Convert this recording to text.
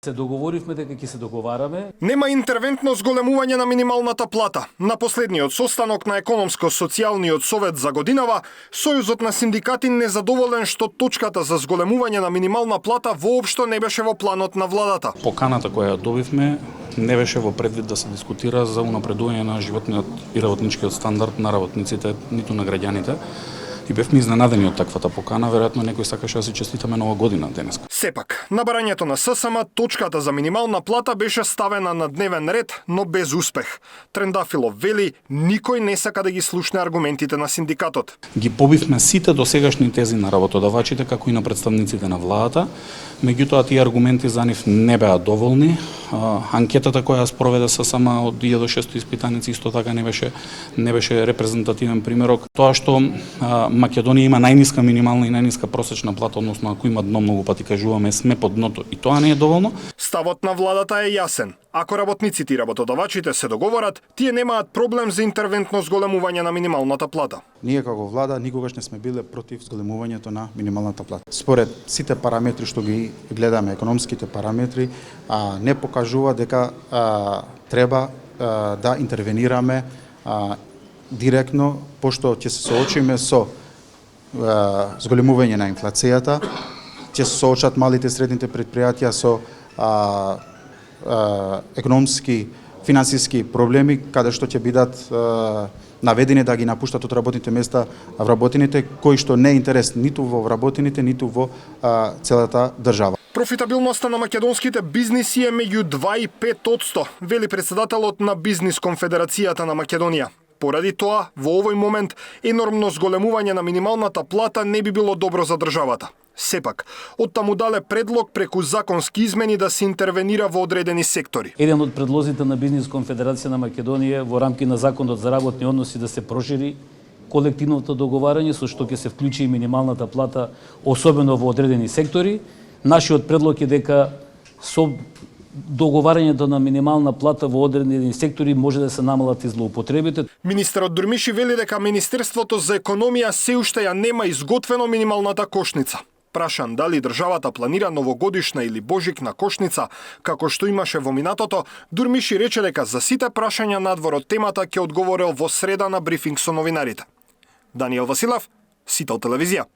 Се договоривме дека ќе се договараме. Нема интервентно зголемување на минималната плата. На последниот состанок на Економско-социјалниот совет за годинава, Сојузот на синдикати незадоволен што точката за зголемување на минимална плата воопшто не беше во планот на владата. Поканата која ја добивме не беше во предвид да се дискутира за унапредување на животниот и работничкиот стандард на работниците, ниту на граѓаните. И бевме изненадени од таквата покана, веројатно некој сакаше да си честитаме нова година денес. Сепак, на барањето на ССМ, точката за минимална плата беше ставена на дневен ред, но без успех. Трендафилов вели, никој не сака да ги слушне аргументите на синдикатот. Ги побивме сите досегашни тези на работодавачите, како и на представниците на владата, меѓутоа тие аргументи за нив не беа доволни. Анкетата која спроведе ССМ од 1600 испитаници исто така не беше репрезентативен примерок. Тоа што Македонија има најниска минимална и најниска просечна плата, односно ако има дно, многу пати кажуваме сме под дното и тоа не е доволно. Ставот на владата е јасен. Ако работниците и работодавачите се договорат, тие немаат проблем за интервентно зголемување на минималната плата. Ние како влада никогаш не сме биле против зголемувањето на минималната плата. Според сите параметри што ги гледаме, економските параметри, не покажува дека треба да интервенираме директно, пошто ќе се соочиме со зголемување на инфлацијата, ќе се соочат малите и средните предпријатија со економски, финансиски проблеми, каде што ќе бидат наведени да ги напуштат од работните места вработените, кои што не е интерес ниту во вработените, ниту во целата држава. Профитабилноста на македонските бизниси е меѓу 2 и 5%, вели председателот на Бизнис конфедерацијата на Македонија. Поради тоа, во овој момент, енормно зголемување на минималната плата не би било добро за државата. Сепак, оттаму дале предлог преку законски измени да се интервенира во одредени сектори. Еден од предлозите на Бизнис конфедерација на Македонија во рамки на законот за работни односи да се прошири колективното договарање со што ќе се вклучи и минималната плата, особено во одредени сектори. Нашиот предлог е дека со договарањето на минимална плата во одредени сектори може да се намалат и злоупотребите. Министерот Дурмиши вели дека Министерството за економија се уште ја нема изготвено минималната кошница. Прашан дали државата планира новогодишна или божикна кошница, како што имаше во минатото, Дурмиши рече дека за сите прашања надвор од темата ќе одговорил во среда на брифинг со новинарите. Даниел Василев, Сител телевизија.